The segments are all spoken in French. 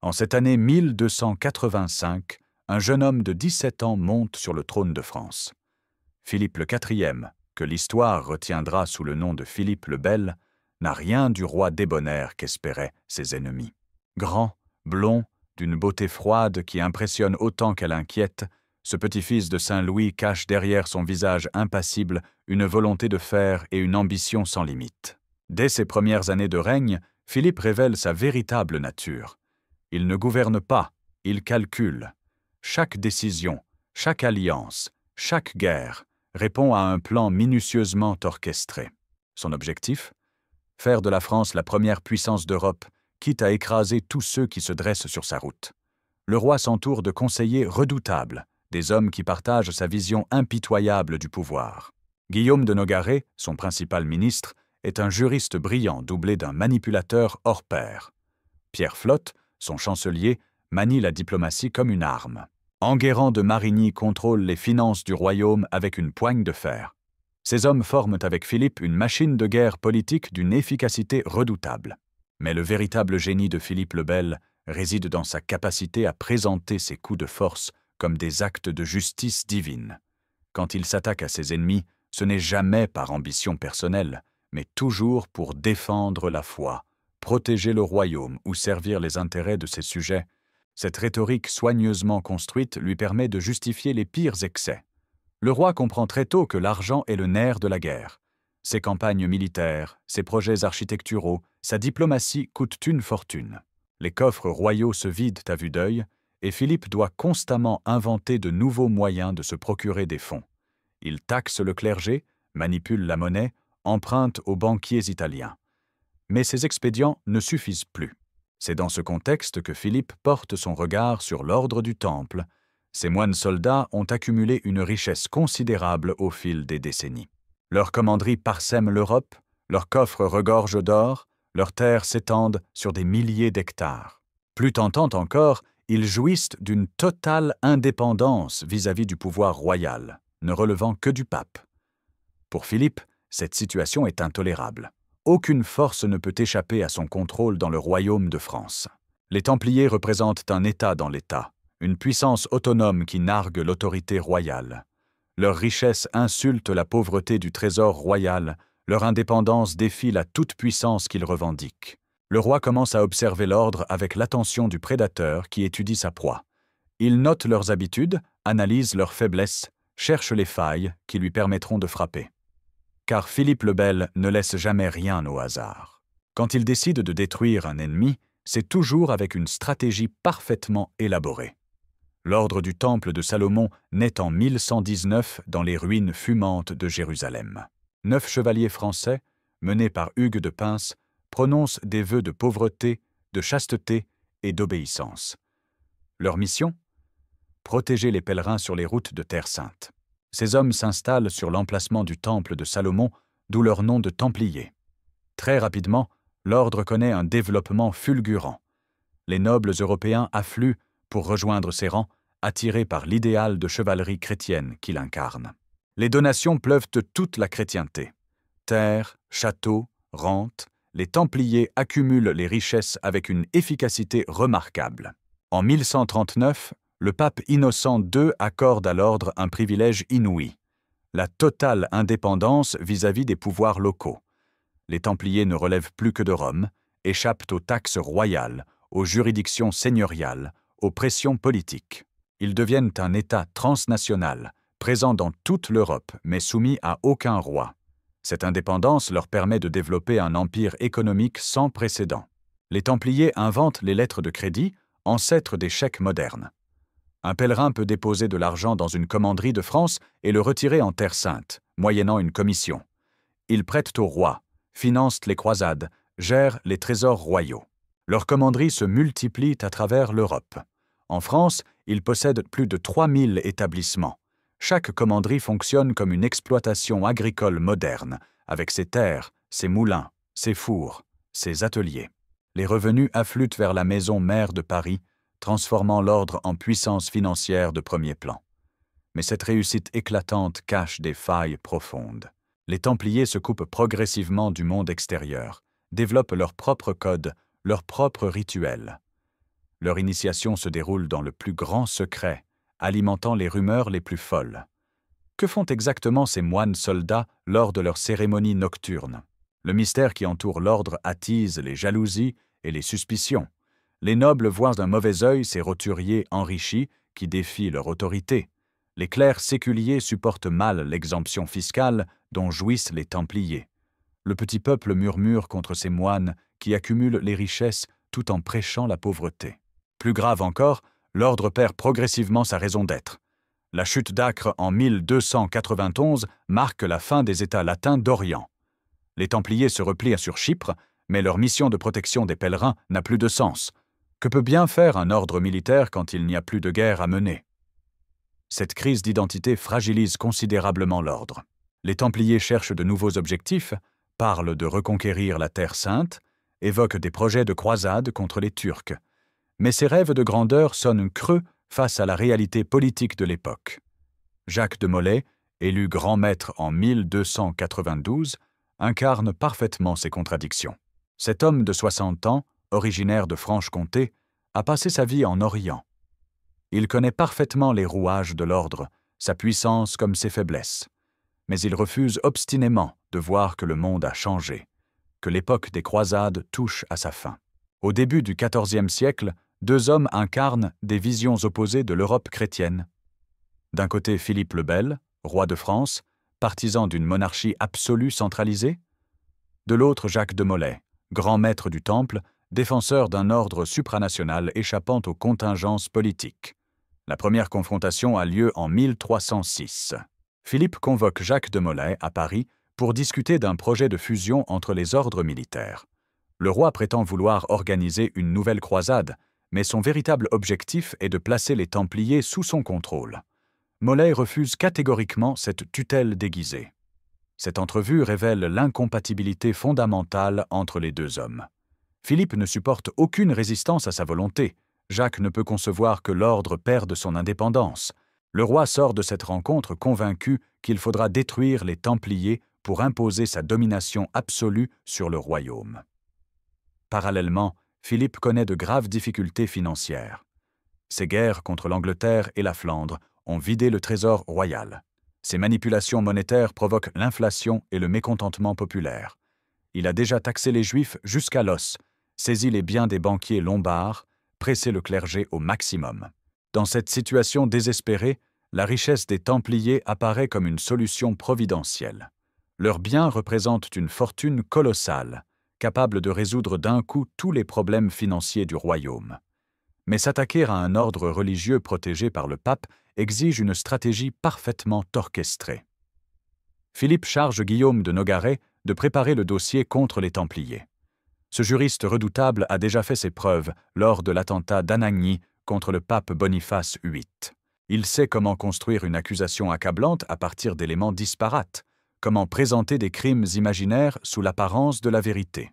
En cette année 1285, un jeune homme de 17 ans monte sur le trône de France. Philippe le IV, que l'histoire retiendra sous le nom de Philippe le Bel, n'a rien du roi débonnaire qu'espéraient ses ennemis. Grand, blond, d'une beauté froide qui impressionne autant qu'elle inquiète, ce petit-fils de Saint-Louis cache derrière son visage impassible une volonté de fer et une ambition sans limite. Dès ses premières années de règne, Philippe révèle sa véritable nature. Il ne gouverne pas, il calcule. Chaque décision, chaque alliance, chaque guerre répond à un plan minutieusement orchestré. Son objectif ? Faire de la France la première puissance d'Europe, quitte à écraser tous ceux qui se dressent sur sa route. Le roi s'entoure de conseillers redoutables, des hommes qui partagent sa vision impitoyable du pouvoir. Guillaume de Nogaret, son principal ministre, est un juriste brillant doublé d'un manipulateur hors pair. Pierre Flotte, son chancelier, manie la diplomatie comme une arme. Enguerrand de Marigny contrôle les finances du royaume avec une poigne de fer. Ces hommes forment avec Philippe une machine de guerre politique d'une efficacité redoutable. Mais le véritable génie de Philippe le Bel réside dans sa capacité à présenter ses coups de force comme des actes de justice divine. Quand il s'attaque à ses ennemis, ce n'est jamais par ambition personnelle, mais toujours pour défendre la foi, protéger le royaume ou servir les intérêts de ses sujets. Cette rhétorique soigneusement construite lui permet de justifier les pires excès. Le roi comprend très tôt que l'argent est le nerf de la guerre. Ses campagnes militaires, ses projets architecturaux, sa diplomatie coûtent une fortune. Les coffres royaux se vident à vue d'œil, et Philippe doit constamment inventer de nouveaux moyens de se procurer des fonds. Il taxe le clergé, manipule la monnaie, emprunte aux banquiers italiens. Mais ces expédients ne suffisent plus. C'est dans ce contexte que Philippe porte son regard sur l'ordre du Temple. Ces moines soldats ont accumulé une richesse considérable au fil des décennies. Leurs commanderies parsèment l'Europe, leurs coffres regorgent d'or, leurs terres s'étendent sur des milliers d'hectares. Plus tentant encore, ils jouissent d'une totale indépendance vis-à-vis du pouvoir royal, ne relevant que du pape. Pour Philippe, cette situation est intolérable. Aucune force ne peut échapper à son contrôle dans le royaume de France. Les Templiers représentent un État dans l'État, une puissance autonome qui nargue l'autorité royale. Leur richesse insulte la pauvreté du trésor royal, leur indépendance défie la toute-puissance qu'ils revendiquent. Le roi commence à observer l'ordre avec l'attention du prédateur qui étudie sa proie. Il note leurs habitudes, analyse leurs faiblesses, cherche les failles qui lui permettront de frapper. Car Philippe le Bel ne laisse jamais rien au hasard. Quand il décide de détruire un ennemi, c'est toujours avec une stratégie parfaitement élaborée. L'ordre du Temple de Salomon naît en 1119 dans les ruines fumantes de Jérusalem. 9 chevaliers français, menés par Hugues de Pins, prononcent des vœux de pauvreté, de chasteté et d'obéissance. Leur mission ? Protéger les pèlerins sur les routes de Terre Sainte. Ces hommes s'installent sur l'emplacement du temple de Salomon, d'où leur nom de Templiers. Très rapidement, l'ordre connaît un développement fulgurant. Les nobles européens affluent pour rejoindre ses rangs, attirés par l'idéal de chevalerie chrétienne qu'il incarne. Les donations pleuvent de toute la chrétienté. Terres, châteaux, rentes, les Templiers accumulent les richesses avec une efficacité remarquable. En 1139, le pape Innocent II accorde à l'ordre un privilège inouï, la totale indépendance vis-à-vis des pouvoirs locaux. Les Templiers ne relèvent plus que de Rome, échappent aux taxes royales, aux juridictions seigneuriales, aux pressions politiques. Ils deviennent un État transnational, présent dans toute l'Europe, mais soumis à aucun roi. Cette indépendance leur permet de développer un empire économique sans précédent. Les Templiers inventent les lettres de crédit, ancêtres des chèques modernes. Un pèlerin peut déposer de l'argent dans une commanderie de France et le retirer en Terre Sainte, moyennant une commission. Ils prêtent au roi, financent les croisades, gèrent les trésors royaux. Leurs commanderies se multiplient à travers l'Europe. En France, ils possèdent plus de 3000 établissements. Chaque commanderie fonctionne comme une exploitation agricole moderne, avec ses terres, ses moulins, ses fours, ses ateliers. Les revenus affluent vers la maison mère de Paris, transformant l'ordre en puissance financière de premier plan. Mais cette réussite éclatante cache des failles profondes. Les Templiers se coupent progressivement du monde extérieur, développent leur propre code, leurs propres rituels. Leur initiation se déroule dans le plus grand secret, alimentant les rumeurs les plus folles. Que font exactement ces moines soldats lors de leurs cérémonies nocturnes? Le mystère qui entoure l'ordre attise les jalousies et les suspicions. Les nobles voient d'un mauvais œil ces roturiers enrichis qui défient leur autorité. Les clercs séculiers supportent mal l'exemption fiscale dont jouissent les Templiers. Le petit peuple murmure contre ces moines qui accumulent les richesses tout en prêchant la pauvreté. Plus grave encore, l'ordre perd progressivement sa raison d'être. La chute d'Acre en 1291 marque la fin des États latins d'Orient. Les Templiers se replient sur Chypre, mais leur mission de protection des pèlerins n'a plus de sens. Que peut bien faire un ordre militaire quand il n'y a plus de guerre à mener? Cette crise d'identité fragilise considérablement l'ordre. Les Templiers cherchent de nouveaux objectifs, parlent de reconquérir la Terre Sainte, évoquent des projets de croisade contre les Turcs. Mais ces rêves de grandeur sonnent creux face à la réalité politique de l'époque. Jacques de Molay, élu grand maître en 1292, incarne parfaitement ces contradictions. Cet homme de 60 ans, originaire de Franche-Comté, a passé sa vie en Orient. Il connaît parfaitement les rouages de l'ordre, sa puissance comme ses faiblesses. Mais il refuse obstinément de voir que le monde a changé, que l'époque des croisades touche à sa fin. Au début du XIVe siècle, deux hommes incarnent des visions opposées de l'Europe chrétienne. D'un côté Philippe le Bel, roi de France, partisan d'une monarchie absolue centralisée. De l'autre Jacques de Molay, grand maître du Temple, défenseur d'un ordre supranational échappant aux contingences politiques. La première confrontation a lieu en 1306. Philippe convoque Jacques de Molay à Paris pour discuter d'un projet de fusion entre les ordres militaires. Le roi prétend vouloir organiser une nouvelle croisade, mais son véritable objectif est de placer les Templiers sous son contrôle. Molay refuse catégoriquement cette tutelle déguisée. Cette entrevue révèle l'incompatibilité fondamentale entre les deux hommes. Philippe ne supporte aucune résistance à sa volonté. Jacques ne peut concevoir que l'ordre perde son indépendance. Le roi sort de cette rencontre convaincu qu'il faudra détruire les Templiers pour imposer sa domination absolue sur le royaume. Parallèlement, Philippe connaît de graves difficultés financières. Ses guerres contre l'Angleterre et la Flandre ont vidé le trésor royal. Ses manipulations monétaires provoquent l'inflation et le mécontentement populaire. Il a déjà taxé les Juifs jusqu'à l'os, saisi les biens des banquiers lombards, pressé le clergé au maximum. Dans cette situation désespérée, la richesse des Templiers apparaît comme une solution providentielle. Leurs biens représentent une fortune colossale, capable de résoudre d'un coup tous les problèmes financiers du royaume. Mais s'attaquer à un ordre religieux protégé par le pape exige une stratégie parfaitement orchestrée. Philippe charge Guillaume de Nogaret de préparer le dossier contre les Templiers. Ce juriste redoutable a déjà fait ses preuves lors de l'attentat d'Anagni contre le pape Boniface VIII. Il sait comment construire une accusation accablante à partir d'éléments disparates, comment présenter des crimes imaginaires sous l'apparence de la vérité.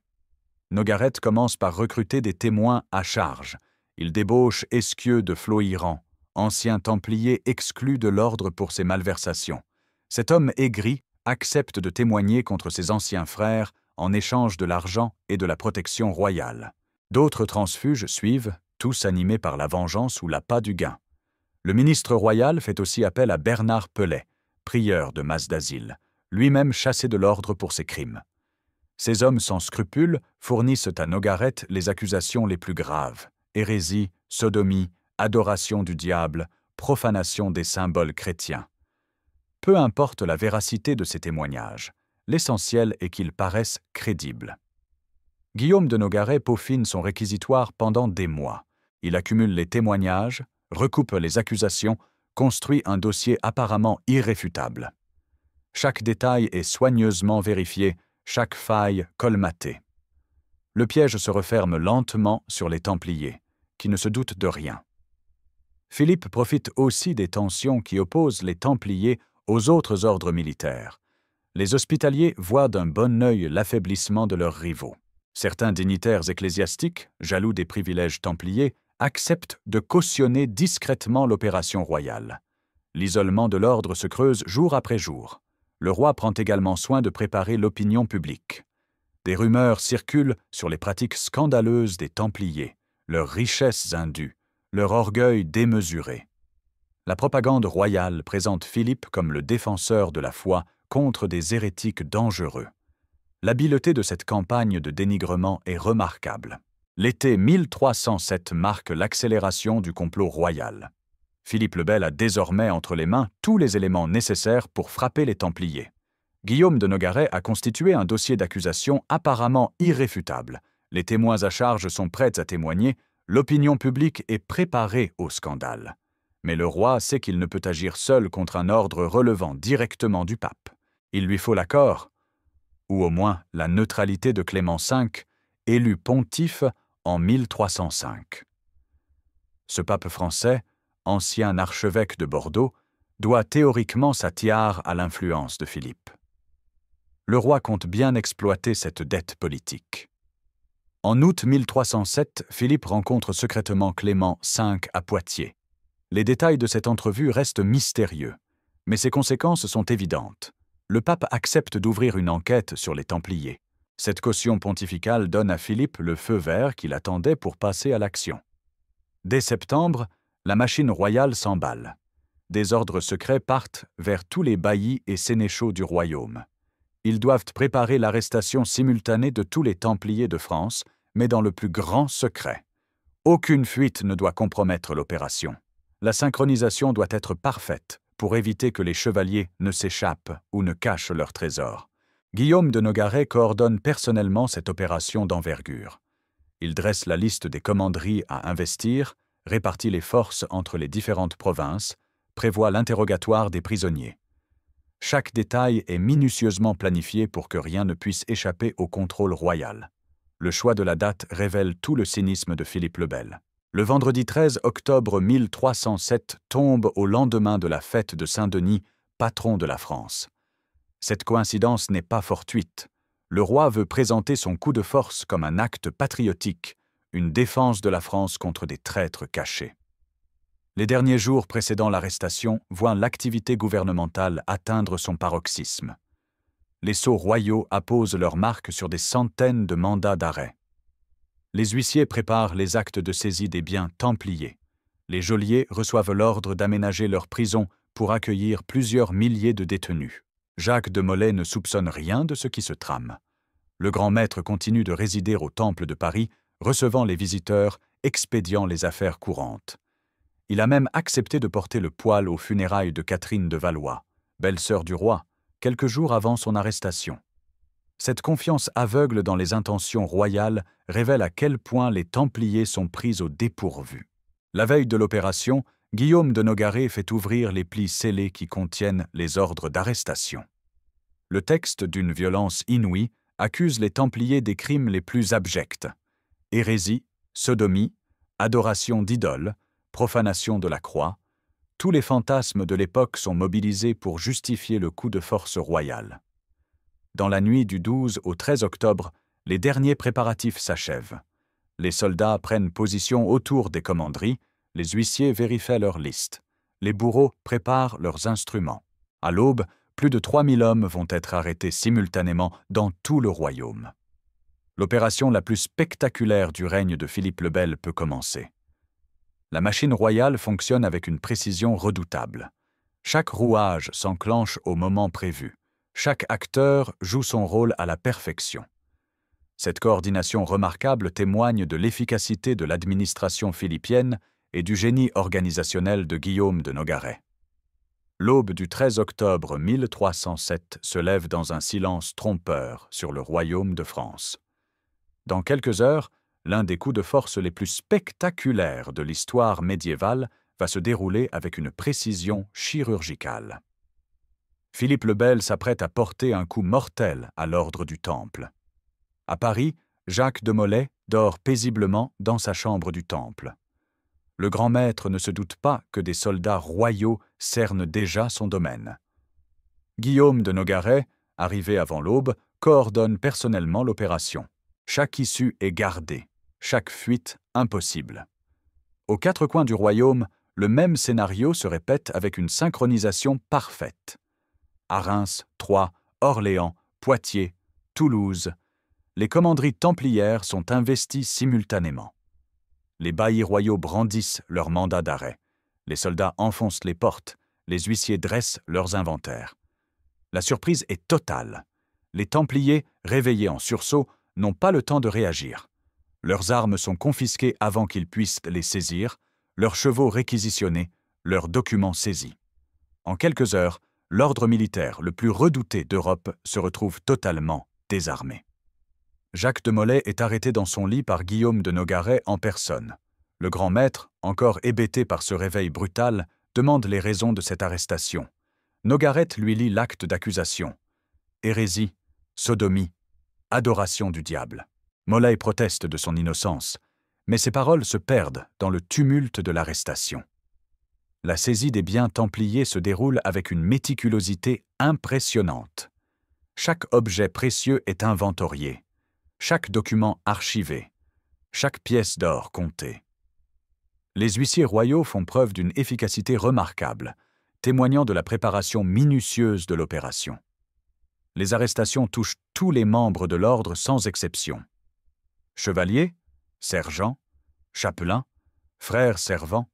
Nogaret commence par recruter des témoins à charge. Il débauche Esquieu de Flohiran, ancien Templier exclu de l'ordre pour ses malversations. Cet homme aigri accepte de témoigner contre ses anciens frères en échange de l'argent et de la protection royale. D'autres transfuges suivent, tous animés par la vengeance ou l'appât du gain. Le ministre royal fait aussi appel à Bernard Pellet, prieur de Mas d'Asile, lui-même chassé de l'ordre pour ses crimes. Ces hommes sans scrupules fournissent à Nogaret les accusations les plus graves: hérésie, sodomie, adoration du diable, profanation des symboles chrétiens. Peu importe la véracité de ces témoignages, l'essentiel est qu'ils paraissent crédibles. Guillaume de Nogaret peaufine son réquisitoire pendant des mois. Il accumule les témoignages, recoupe les accusations, construit un dossier apparemment irréfutable. Chaque détail est soigneusement vérifié, chaque faille colmatée. Le piège se referme lentement sur les Templiers, qui ne se doutent de rien. Philippe profite aussi des tensions qui opposent les Templiers aux autres ordres militaires. Les Hospitaliers voient d'un bon œil l'affaiblissement de leurs rivaux. Certains dignitaires ecclésiastiques, jaloux des privilèges templiers, acceptent de cautionner discrètement l'opération royale. L'isolement de l'ordre se creuse jour après jour. Le roi prend également soin de préparer l'opinion publique. Des rumeurs circulent sur les pratiques scandaleuses des Templiers. leurs richesses indues, leur orgueil démesuré. La propagande royale présente Philippe comme le défenseur de la foi contre des hérétiques dangereux. L'habileté de cette campagne de dénigrement est remarquable. L'été 1307 marque l'accélération du complot royal. Philippe le Bel a désormais entre les mains tous les éléments nécessaires pour frapper les Templiers. Guillaume de Nogaret a constitué un dossier d'accusation apparemment irréfutable. Les témoins à charge sont prêts à témoigner, l'opinion publique est préparée au scandale. Mais le roi sait qu'il ne peut agir seul contre un ordre relevant directement du pape. Il lui faut l'accord, ou au moins la neutralité de Clément V, élu pontife en 1305. Ce pape français, ancien archevêque de Bordeaux, doit théoriquement sa tiare à l'influence de Philippe. Le roi compte bien exploiter cette dette politique. En août 1307, Philippe rencontre secrètement Clément V à Poitiers. Les détails de cette entrevue restent mystérieux, mais ses conséquences sont évidentes. Le pape accepte d'ouvrir une enquête sur les Templiers. Cette caution pontificale donne à Philippe le feu vert qu'il attendait pour passer à l'action. Dès septembre, la machine royale s'emballe. Des ordres secrets partent vers tous les baillis et sénéchaux du royaume. Ils doivent préparer l'arrestation simultanée de tous les Templiers de France, mais dans le plus grand secret. Aucune fuite ne doit compromettre l'opération. La synchronisation doit être parfaite pour éviter que les chevaliers ne s'échappent ou ne cachent leurs trésors. Guillaume de Nogaret coordonne personnellement cette opération d'envergure. Il dresse la liste des commanderies à investir, répartit les forces entre les différentes provinces, prévoit l'interrogatoire des prisonniers. Chaque détail est minutieusement planifié pour que rien ne puisse échapper au contrôle royal. Le choix de la date révèle tout le cynisme de Philippe le Bel. Le vendredi 13 octobre 1307 tombe au lendemain de la fête de Saint-Denis, patron de la France. Cette coïncidence n'est pas fortuite. Le roi veut présenter son coup de force comme un acte patriotique, une défense de la France contre des traîtres cachés. Les derniers jours précédant l'arrestation voient l'activité gouvernementale atteindre son paroxysme. Les sceaux royaux apposent leur marque sur des centaines de mandats d'arrêt. Les huissiers préparent les actes de saisie des biens templiers. Les geôliers reçoivent l'ordre d'aménager leur prison pour accueillir plusieurs milliers de détenus. Jacques de Molay ne soupçonne rien de ce qui se trame. Le grand maître continue de résider au Temple de Paris, recevant les visiteurs, expédiant les affaires courantes. Il a même accepté de porter le poil aux funérailles de Catherine de Valois, belle-sœur du roi, quelques jours avant son arrestation. Cette confiance aveugle dans les intentions royales révèle à quel point les Templiers sont pris au dépourvu. La veille de l'opération, Guillaume de Nogaret fait ouvrir les plis scellés qui contiennent les ordres d'arrestation. Le texte, d'une violence inouïe, accuse les Templiers des crimes les plus abjects: hérésie, sodomie, adoration d'idoles, profanation de la croix. Tous les fantasmes de l'époque sont mobilisés pour justifier le coup de force royal. Dans la nuit du 12 au 13 octobre, les derniers préparatifs s'achèvent. Les soldats prennent position autour des commanderies, les huissiers vérifient leurs listes, les bourreaux préparent leurs instruments. À l'aube, plus de 3000 hommes vont être arrêtés simultanément dans tout le royaume. L'opération la plus spectaculaire du règne de Philippe le Bel peut commencer. La machine royale fonctionne avec une précision redoutable. Chaque rouage s'enclenche au moment prévu. Chaque acteur joue son rôle à la perfection. Cette coordination remarquable témoigne de l'efficacité de l'administration philippienne et du génie organisationnel de Guillaume de Nogaret. L'aube du 13 octobre 1307 se lève dans un silence trompeur sur le royaume de France. Dans quelques heures, l'un des coups de force les plus spectaculaires de l'histoire médiévale va se dérouler avec une précision chirurgicale. Philippe le Bel s'apprête à porter un coup mortel à l'ordre du Temple. À Paris, Jacques de Molay dort paisiblement dans sa chambre du Temple. Le grand maître ne se doute pas que des soldats royaux cernent déjà son domaine. Guillaume de Nogaret, arrivé avant l'aube, coordonne personnellement l'opération. Chaque issue est gardée, chaque fuite impossible. Aux quatre coins du royaume, le même scénario se répète avec une synchronisation parfaite. À Reims, Troyes, Orléans, Poitiers, Toulouse, les commanderies templières sont investies simultanément. Les baillis royaux brandissent leur mandat d'arrêt. Les soldats enfoncent les portes. Les huissiers dressent leurs inventaires. La surprise est totale. Les Templiers, réveillés en sursaut, n'ont pas le temps de réagir. Leurs armes sont confisquées avant qu'ils puissent les saisir, leurs chevaux réquisitionnés, leurs documents saisis. En quelques heures, l'ordre militaire le plus redouté d'Europe se retrouve totalement désarmé. Jacques de Molay est arrêté dans son lit par Guillaume de Nogaret en personne. Le grand maître, encore hébété par ce réveil brutal, demande les raisons de cette arrestation. Nogaret lui lit l'acte d'accusation. Hérésie, sodomie, adoration du diable. Molay proteste de son innocence, mais ses paroles se perdent dans le tumulte de l'arrestation. La saisie des biens templiers se déroule avec une méticulosité impressionnante. Chaque objet précieux est inventorié, chaque document archivé, chaque pièce d'or comptée. Les huissiers royaux font preuve d'une efficacité remarquable, témoignant de la préparation minutieuse de l'opération. Les arrestations touchent tous les membres de l'ordre sans exception. Chevaliers, sergents, chapelains, frères servants,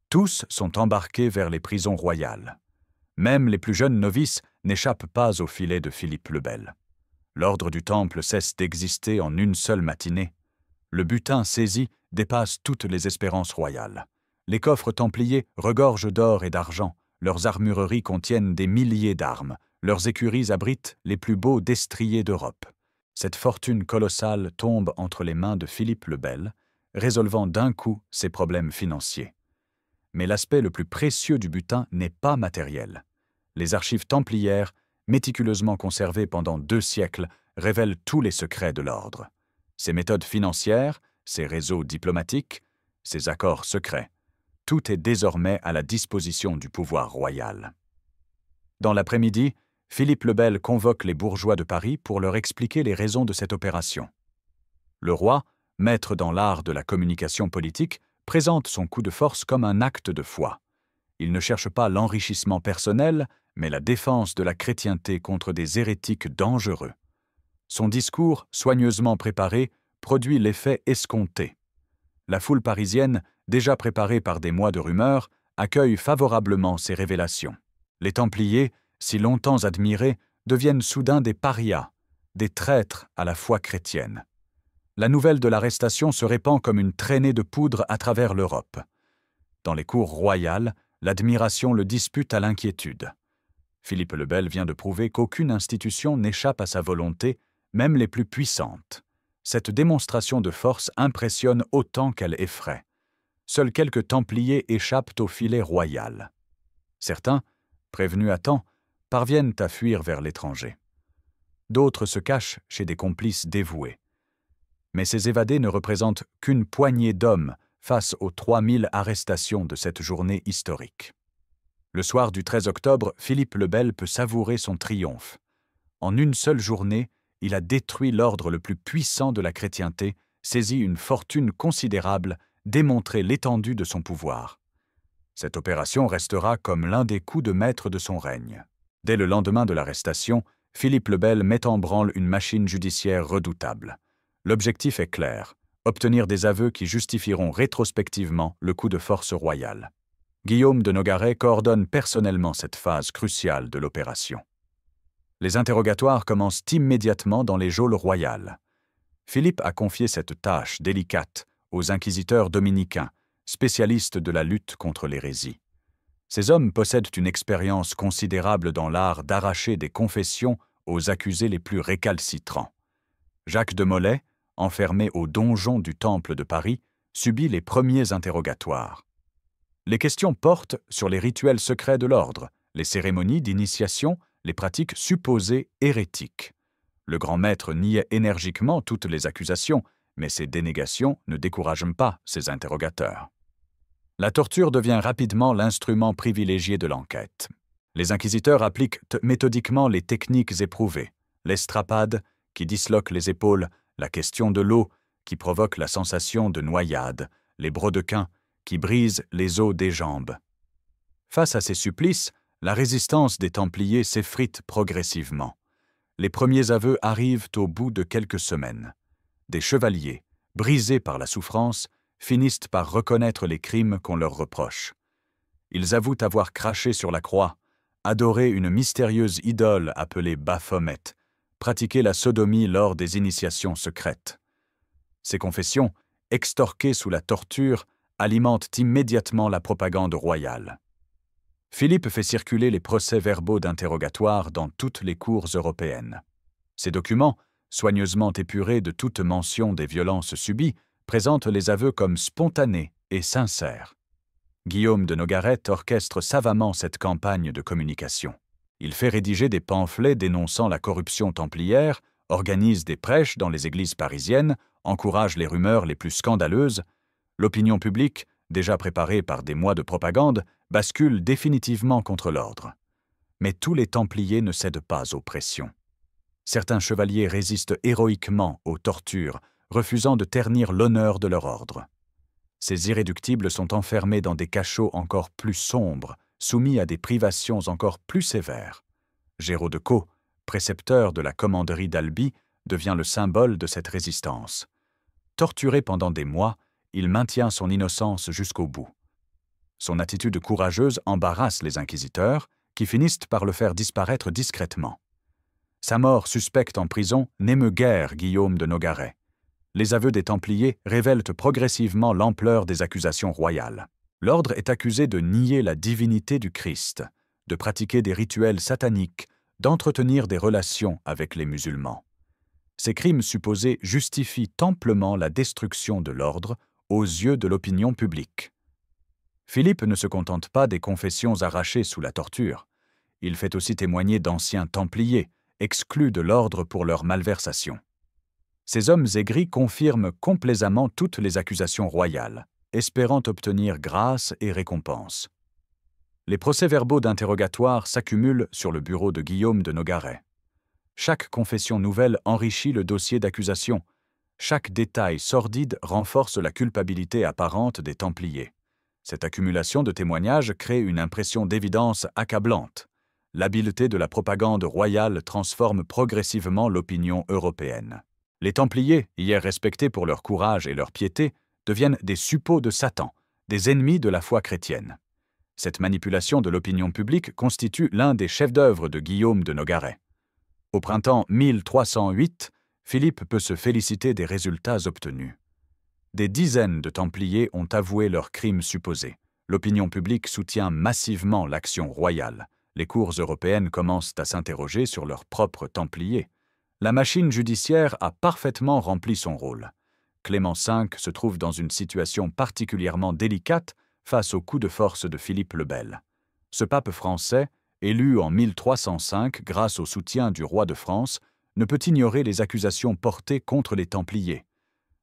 tous sont embarqués vers les prisons royales. Même les plus jeunes novices n'échappent pas au filet de Philippe le Bel. L'ordre du Temple cesse d'exister en une seule matinée. Le butin saisi dépasse toutes les espérances royales. Les coffres templiers regorgent d'or et d'argent, leurs armureries contiennent des milliers d'armes, leurs écuries abritent les plus beaux destriers d'Europe. Cette fortune colossale tombe entre les mains de Philippe le Bel, résolvant d'un coup ses problèmes financiers. Mais l'aspect le plus précieux du butin n'est pas matériel. Les archives templières, méticuleusement conservées pendant 2 siècles, révèlent tous les secrets de l'ordre. Ses méthodes financières, ses réseaux diplomatiques, ses accords secrets, tout est désormais à la disposition du pouvoir royal. Dans l'après-midi, Philippe le Bel convoque les bourgeois de Paris pour leur expliquer les raisons de cette opération. Le roi, maître dans l'art de la communication politique, présente son coup de force comme un acte de foi. Il ne cherche pas l'enrichissement personnel, mais la défense de la chrétienté contre des hérétiques dangereux. Son discours, soigneusement préparé, produit l'effet escompté. La foule parisienne, déjà préparée par des mois de rumeurs, accueille favorablement ces révélations. Les Templiers, si longtemps admirés, deviennent soudain des parias, des traîtres à la foi chrétienne. La nouvelle de l'arrestation se répand comme une traînée de poudre à travers l'Europe. Dans les cours royales, l'admiration le dispute à l'inquiétude. Philippe le Bel vient de prouver qu'aucune institution n'échappe à sa volonté, même les plus puissantes. Cette démonstration de force impressionne autant qu'elle effraie. Seuls quelques Templiers échappent au filet royal. Certains, prévenus à temps, parviennent à fuir vers l'étranger. D'autres se cachent chez des complices dévoués. Mais ces évadés ne représentent qu'une poignée d'hommes face aux 3000 arrestations de cette journée historique. Le soir du 13 octobre, Philippe le Bel peut savourer son triomphe. En une seule journée, il a détruit l'ordre le plus puissant de la chrétienté, saisi une fortune considérable, démontré l'étendue de son pouvoir. Cette opération restera comme l'un des coups de maître de son règne. Dès le lendemain de l'arrestation, Philippe le Bel met en branle une machine judiciaire redoutable. L'objectif est clair, obtenir des aveux qui justifieront rétrospectivement le coup de force royal. Guillaume de Nogaret coordonne personnellement cette phase cruciale de l'opération. Les interrogatoires commencent immédiatement dans les geôles royales. Philippe a confié cette tâche délicate aux inquisiteurs dominicains, spécialistes de la lutte contre l'hérésie. Ces hommes possèdent une expérience considérable dans l'art d'arracher des confessions aux accusés les plus récalcitrants. Jacques de Molay, enfermé au donjon du Temple de Paris, subit les premiers interrogatoires. Les questions portent sur les rituels secrets de l'ordre, les cérémonies d'initiation, les pratiques supposées hérétiques. Le grand maître niait énergiquement toutes les accusations, mais ces dénégations ne découragent pas ses interrogateurs. La torture devient rapidement l'instrument privilégié de l'enquête. Les inquisiteurs appliquent méthodiquement les techniques éprouvées, l'estrapade, qui disloque les épaules, la question de l'eau, qui provoque la sensation de noyade, les brodequins, qui brisent les os des jambes. Face à ces supplices, la résistance des Templiers s'effrite progressivement. Les premiers aveux arrivent au bout de quelques semaines. Des chevaliers, brisés par la souffrance, finissent par reconnaître les crimes qu'on leur reproche. Ils avouent avoir craché sur la croix, adoré une mystérieuse idole appelée Baphomet, pratiqué la sodomie lors des initiations secrètes. Ces confessions, extorquées sous la torture, alimentent immédiatement la propagande royale. Philippe fait circuler les procès-verbaux d'interrogatoire dans toutes les cours européennes. Ces documents, soigneusement épurés de toute mention des violences subies, présentent les aveux comme spontanés et sincères. Guillaume de Nogaret orchestre savamment cette campagne de communication. Il fait rédiger des pamphlets dénonçant la corruption templière, organise des prêches dans les églises parisiennes, encourage les rumeurs les plus scandaleuses. L'opinion publique, déjà préparée par des mois de propagande, bascule définitivement contre l'ordre. Mais tous les Templiers ne cèdent pas aux pressions. Certains chevaliers résistent héroïquement aux tortures, refusant de ternir l'honneur de leur ordre. Ces irréductibles sont enfermés dans des cachots encore plus sombres, soumis à des privations encore plus sévères. Géraud de Caux, précepteur de la commanderie d'Albi, devient le symbole de cette résistance. Torturé pendant des mois, il maintient son innocence jusqu'au bout. Son attitude courageuse embarrasse les inquisiteurs, qui finissent par le faire disparaître discrètement. Sa mort suspecte en prison n'émeut guère Guillaume de Nogaret. Les aveux des Templiers révèlent progressivement l'ampleur des accusations royales. L'ordre est accusé de nier la divinité du Christ, de pratiquer des rituels sataniques, d'entretenir des relations avec les musulmans. Ces crimes supposés justifient amplement la destruction de l'ordre aux yeux de l'opinion publique. Philippe ne se contente pas des confessions arrachées sous la torture. Il fait aussi témoigner d'anciens Templiers, exclus de l'ordre pour leur malversation. Ces hommes aigris confirment complaisamment toutes les accusations royales, espérant obtenir grâce et récompense. Les procès-verbaux d'interrogatoire s'accumulent sur le bureau de Guillaume de Nogaret. Chaque confession nouvelle enrichit le dossier d'accusation. Chaque détail sordide renforce la culpabilité apparente des Templiers. Cette accumulation de témoignages crée une impression d'évidence accablante. L'habileté de la propagande royale transforme progressivement l'opinion européenne. Les Templiers, hier respectés pour leur courage et leur piété, deviennent des suppôts de Satan, des ennemis de la foi chrétienne. Cette manipulation de l'opinion publique constitue l'un des chefs-d'œuvre de Guillaume de Nogaret. Au printemps 1308, Philippe peut se féliciter des résultats obtenus. Des dizaines de Templiers ont avoué leurs crimes supposés. L'opinion publique soutient massivement l'action royale. Les cours européennes commencent à s'interroger sur leurs propres Templiers. La machine judiciaire a parfaitement rempli son rôle. Clément V se trouve dans une situation particulièrement délicate face au coup de force de Philippe le Bel. Ce pape français, élu en 1305 grâce au soutien du roi de France, ne peut ignorer les accusations portées contre les Templiers.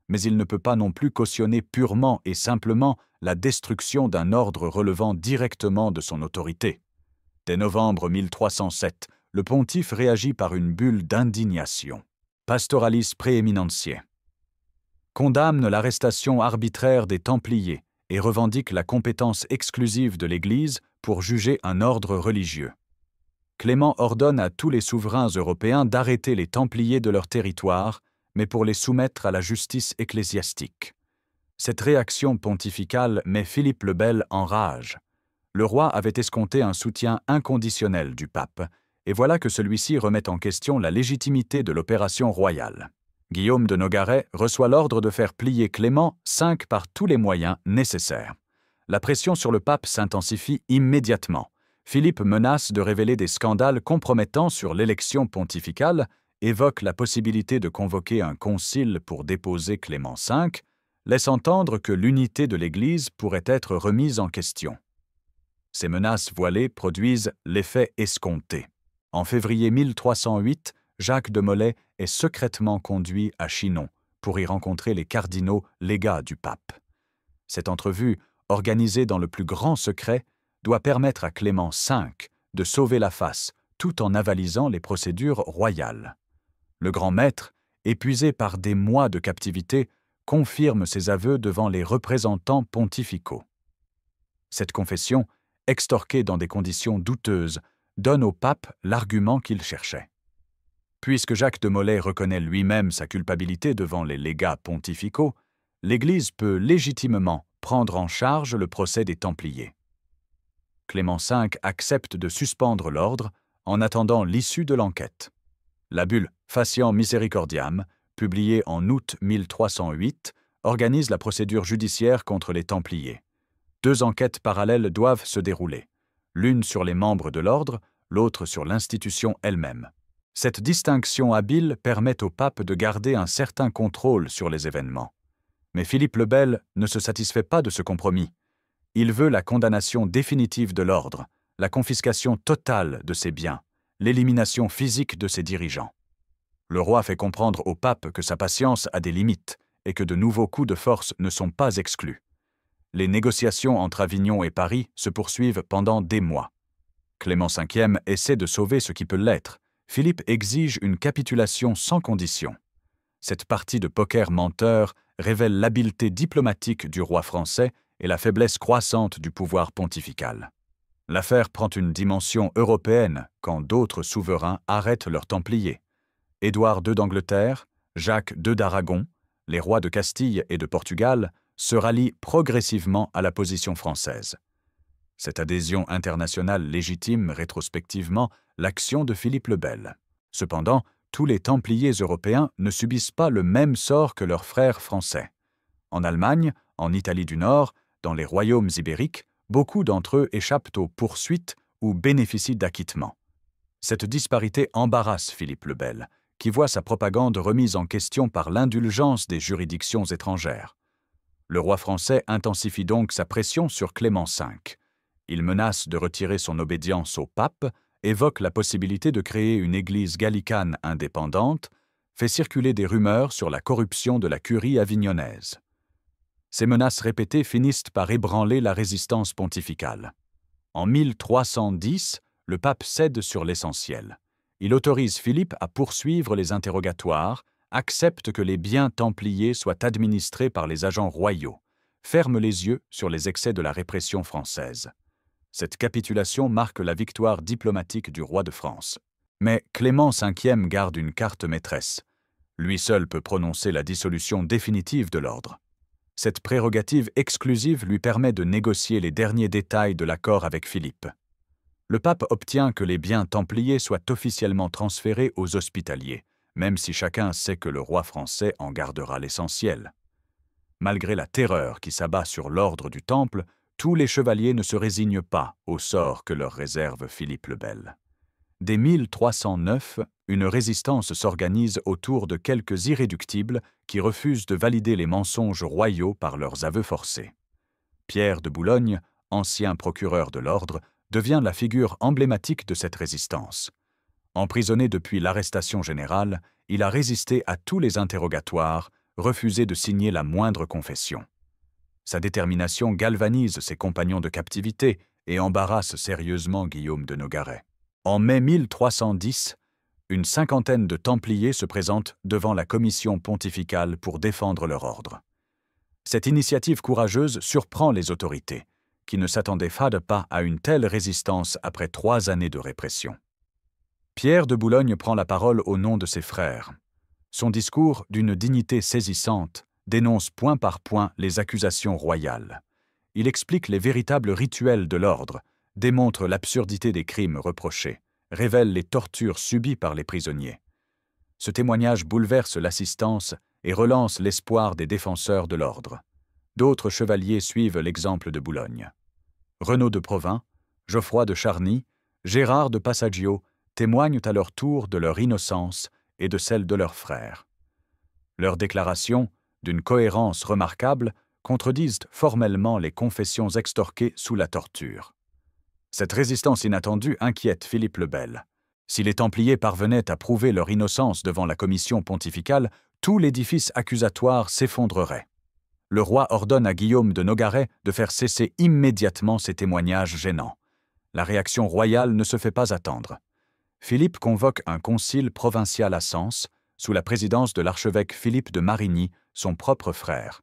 Mais il ne peut pas non plus cautionner purement et simplement la destruction d'un ordre relevant directement de son autorité. Dès novembre 1307, le pontife réagit par une bulle d'indignation. Pastoralis Praeminentiae condamne l'arrestation arbitraire des Templiers et revendique la compétence exclusive de l'Église pour juger un ordre religieux. Clément ordonne à tous les souverains européens d'arrêter les Templiers de leur territoire, mais pour les soumettre à la justice ecclésiastique. Cette réaction pontificale met Philippe le Bel en rage. Le roi avait escompté un soutien inconditionnel du pape, et voilà que celui-ci remet en question la légitimité de l'opération royale. Guillaume de Nogaret reçoit l'ordre de faire plier Clément V par tous les moyens nécessaires. La pression sur le pape s'intensifie immédiatement. Philippe menace de révéler des scandales compromettants sur l'élection pontificale, évoque la possibilité de convoquer un concile pour déposer Clément V, laisse entendre que l'unité de l'Église pourrait être remise en question. Ces menaces voilées produisent l'effet escompté. En février 1308, Jacques de Molay est secrètement conduit à Chinon pour y rencontrer les cardinaux légats du pape. Cette entrevue, organisée dans le plus grand secret, doit permettre à Clément V de sauver la face tout en avalisant les procédures royales. Le grand maître, épuisé par des mois de captivité, confirme ses aveux devant les représentants pontificaux. Cette confession, extorquée dans des conditions douteuses, donne au pape l'argument qu'il cherchait. Puisque Jacques de Molay reconnaît lui-même sa culpabilité devant les légats pontificaux, l'Église peut légitimement prendre en charge le procès des Templiers. Clément V accepte de suspendre l'ordre en attendant l'issue de l'enquête. La bulle Faciam Misericordiam, publiée en août 1308, organise la procédure judiciaire contre les Templiers. 2 enquêtes parallèles doivent se dérouler, l'une sur les membres de l'ordre, l'autre sur l'institution elle-même. Cette distinction habile permet au pape de garder un certain contrôle sur les événements. Mais Philippe le Bel ne se satisfait pas de ce compromis. Il veut la condamnation définitive de l'ordre, la confiscation totale de ses biens, l'élimination physique de ses dirigeants. Le roi fait comprendre au pape que sa patience a des limites et que de nouveaux coups de force ne sont pas exclus. Les négociations entre Avignon et Paris se poursuivent pendant des mois. Clément V essaie de sauver ce qui peut l'être. Philippe exige une capitulation sans condition. Cette partie de poker menteur révèle l'habileté diplomatique du roi français et la faiblesse croissante du pouvoir pontifical. L'affaire prend une dimension européenne quand d'autres souverains arrêtent leurs Templiers. Édouard II d'Angleterre, Jacques II d'Aragon, les rois de Castille et de Portugal se rallient progressivement à la position française. Cette adhésion internationale légitime rétrospectivement l'action de Philippe le Bel. Cependant, tous les Templiers européens ne subissent pas le même sort que leurs frères français. En Allemagne, en Italie du Nord, dans les royaumes ibériques, beaucoup d'entre eux échappent aux poursuites ou bénéficient d'acquittements. Cette disparité embarrasse Philippe le Bel, qui voit sa propagande remise en question par l'indulgence des juridictions étrangères. Le roi français intensifie donc sa pression sur Clément V. Il menace de retirer son obédience au pape, évoque la possibilité de créer une église gallicane indépendante, fait circuler des rumeurs sur la corruption de la curie avignonnaise. Ces menaces répétées finissent par ébranler la résistance pontificale. En 1310, le pape cède sur l'essentiel. Il autorise Philippe à poursuivre les interrogatoires, accepte que les biens templiers soient administrés par les agents royaux, ferme les yeux sur les excès de la répression française. Cette capitulation marque la victoire diplomatique du roi de France. Mais Clément V garde une carte maîtresse. Lui seul peut prononcer la dissolution définitive de l'ordre. Cette prérogative exclusive lui permet de négocier les derniers détails de l'accord avec Philippe. Le pape obtient que les biens templiers soient officiellement transférés aux hospitaliers, même si chacun sait que le roi français en gardera l'essentiel. Malgré la terreur qui s'abat sur l'ordre du Temple, tous les chevaliers ne se résignent pas au sort que leur réserve Philippe le Bel. Dès 1309, une résistance s'organise autour de quelques irréductibles qui refusent de valider les mensonges royaux par leurs aveux forcés. Pierre de Boulogne, ancien procureur de l'ordre, devient la figure emblématique de cette résistance. Emprisonné depuis l'arrestation générale, il a résisté à tous les interrogatoires, refusé de signer la moindre confession. Sa détermination galvanise ses compagnons de captivité et embarrasse sérieusement Guillaume de Nogaret. En mai 1310, une cinquantaine de Templiers se présentent devant la commission pontificale pour défendre leur ordre. Cette initiative courageuse surprend les autorités, qui ne s'attendaient pas à une telle résistance après 3 années de répression. Pierre de Boulogne prend la parole au nom de ses frères. Son discours, d'une dignité saisissante, dénonce point par point les accusations royales. Il explique les véritables rituels de l'ordre, démontre l'absurdité des crimes reprochés, révèle les tortures subies par les prisonniers. Ce témoignage bouleverse l'assistance et relance l'espoir des défenseurs de l'ordre. D'autres chevaliers suivent l'exemple de Boulogne. Renaud de Provins, Geoffroy de Charny, Gérard de Passaggio témoignent à leur tour de leur innocence et de celle de leurs frères. Leurs déclarations, d'une cohérence remarquable, contredisent formellement les confessions extorquées sous la torture. Cette résistance inattendue inquiète Philippe le Bel. Si les Templiers parvenaient à prouver leur innocence devant la commission pontificale, tout l'édifice accusatoire s'effondrerait. Le roi ordonne à Guillaume de Nogaret de faire cesser immédiatement ces témoignages gênants. La réaction royale ne se fait pas attendre. Philippe convoque un concile provincial à Sens, sous la présidence de l'archevêque Philippe de Marigny, son propre frère.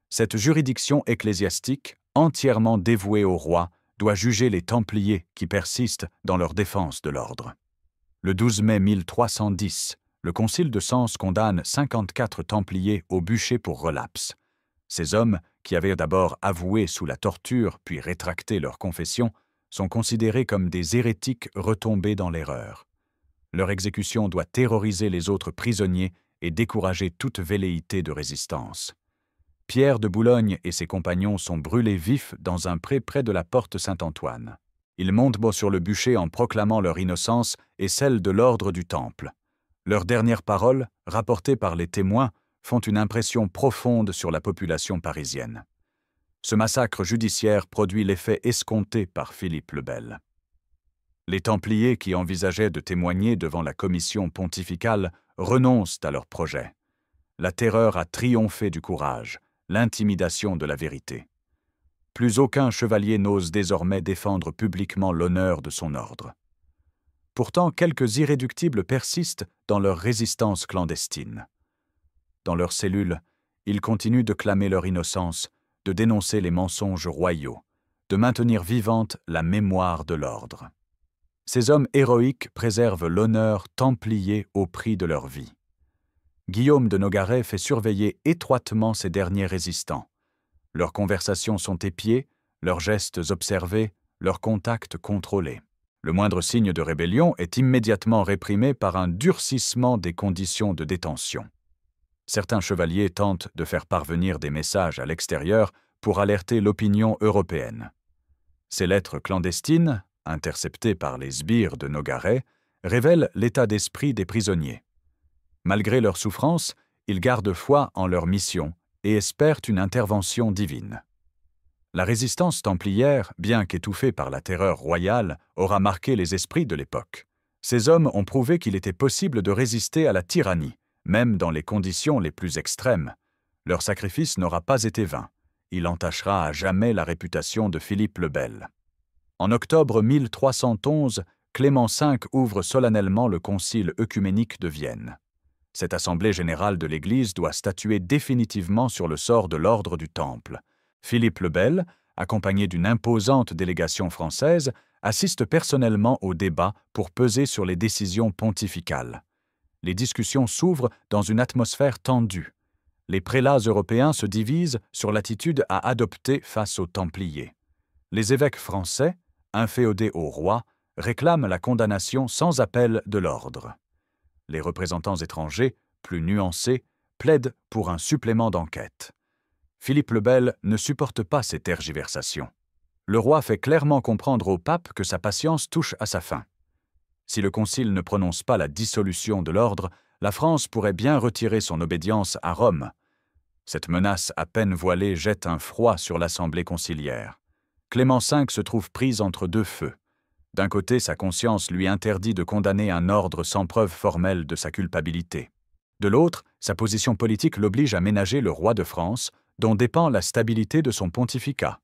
Cette juridiction ecclésiastique, entièrement dévouée au roi, doit juger les Templiers qui persistent dans leur défense de l'ordre. Le 12 mai 1310, le concile de Sens condamne 54 Templiers au bûcher pour relapse. Ces hommes, qui avaient d'abord avoué sous la torture puis rétracté leur confession, sont considérés comme des hérétiques retombés dans l'erreur. Leur exécution doit terroriser les autres prisonniers et décourager toute velléité de résistance. Pierre de Boulogne et ses compagnons sont brûlés vifs dans un pré près de la porte Saint-Antoine. Ils montent sur le bûcher en proclamant leur innocence et celle de l'ordre du Temple. Leurs dernières paroles, rapportées par les témoins, font une impression profonde sur la population parisienne. Ce massacre judiciaire produit l'effet escompté par Philippe le Bel. Les Templiers qui envisageaient de témoigner devant la commission pontificale renoncent à leur projet. La terreur a triomphé du courage, l'intimidation de la vérité. Plus aucun chevalier n'ose désormais défendre publiquement l'honneur de son ordre. Pourtant, quelques irréductibles persistent dans leur résistance clandestine. Dans leurs cellules, ils continuent de clamer leur innocence, de dénoncer les mensonges royaux, de maintenir vivante la mémoire de l'ordre. Ces hommes héroïques préservent l'honneur templier au prix de leur vie. Guillaume de Nogaret fait surveiller étroitement ces derniers résistants. Leurs conversations sont épiées, leurs gestes observés, leurs contacts contrôlés. Le moindre signe de rébellion est immédiatement réprimé par un durcissement des conditions de détention. Certains chevaliers tentent de faire parvenir des messages à l'extérieur pour alerter l'opinion européenne. Ces lettres clandestines, interceptées par les sbires de Nogaret, révèlent l'état d'esprit des prisonniers. Malgré leurs souffrances, ils gardent foi en leur mission et espèrent une intervention divine. La résistance templière, bien qu'étouffée par la terreur royale, aura marqué les esprits de l'époque. Ces hommes ont prouvé qu'il était possible de résister à la tyrannie, même dans les conditions les plus extrêmes. Leur sacrifice n'aura pas été vain. Il entachera à jamais la réputation de Philippe le Bel. En octobre 1311, Clément V ouvre solennellement le concile œcuménique de Vienne. Cette assemblée générale de l'Église doit statuer définitivement sur le sort de l'ordre du Temple. Philippe le Bel, accompagné d'une imposante délégation française, assiste personnellement au débat pour peser sur les décisions pontificales. Les discussions s'ouvrent dans une atmosphère tendue. Les prélats européens se divisent sur l'attitude à adopter face aux Templiers. Les évêques français, inféodés au roi, réclament la condamnation sans appel de l'ordre. Les représentants étrangers, plus nuancés, plaident pour un supplément d'enquête. Philippe le Bel ne supporte pas ces tergiversations. Le roi fait clairement comprendre au pape que sa patience touche à sa fin. Si le concile ne prononce pas la dissolution de l'ordre, la France pourrait bien retirer son obédience à Rome. Cette menace à peine voilée jette un froid sur l'assemblée conciliaire. Clément V se trouve pris entre deux feux. D'un côté, sa conscience lui interdit de condamner un ordre sans preuve formelle de sa culpabilité. De l'autre, sa position politique l'oblige à ménager le roi de France, dont dépend la stabilité de son pontificat.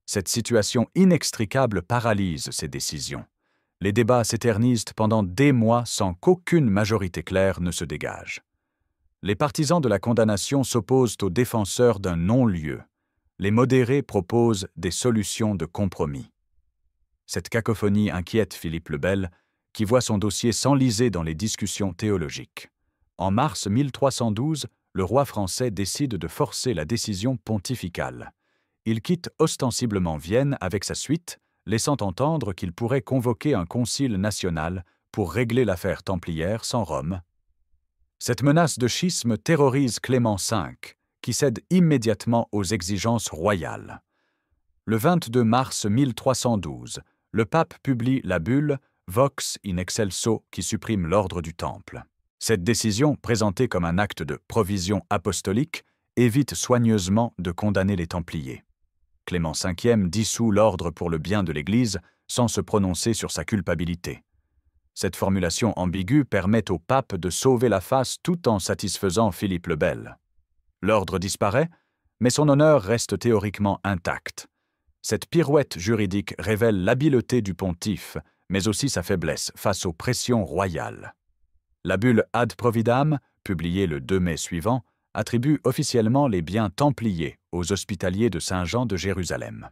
Cette situation inextricable paralyse ses décisions. Les débats s'éternisent pendant des mois sans qu'aucune majorité claire ne se dégage. Les partisans de la condamnation s'opposent aux défenseurs d'un non-lieu. Les modérés proposent des solutions de compromis. Cette cacophonie inquiète Philippe le Bel, qui voit son dossier s'enliser dans les discussions théologiques. En mars 1312, le roi français décide de forcer la décision pontificale. Il quitte ostensiblement Vienne avec sa suite, laissant entendre qu'il pourrait convoquer un concile national pour régler l'affaire templière sans Rome. Cette menace de schisme terrorise Clément V, qui cède immédiatement aux exigences royales. Le 22 mars 1312, le pape publie la bulle « Vox in excelso » qui supprime l'ordre du Temple. Cette décision, présentée comme un acte de provision apostolique, évite soigneusement de condamner les Templiers. Clément V dissout l'ordre pour le bien de l'Église sans se prononcer sur sa culpabilité. Cette formulation ambiguë permet au pape de sauver la face tout en satisfaisant Philippe le Bel. L'ordre disparaît, mais son honneur reste théoriquement intact. Cette pirouette juridique révèle l'habileté du pontife, mais aussi sa faiblesse face aux pressions royales. La bulle Ad Providam, publiée le 2 mai suivant, attribue officiellement les biens templiers aux hospitaliers de Saint-Jean de Jérusalem.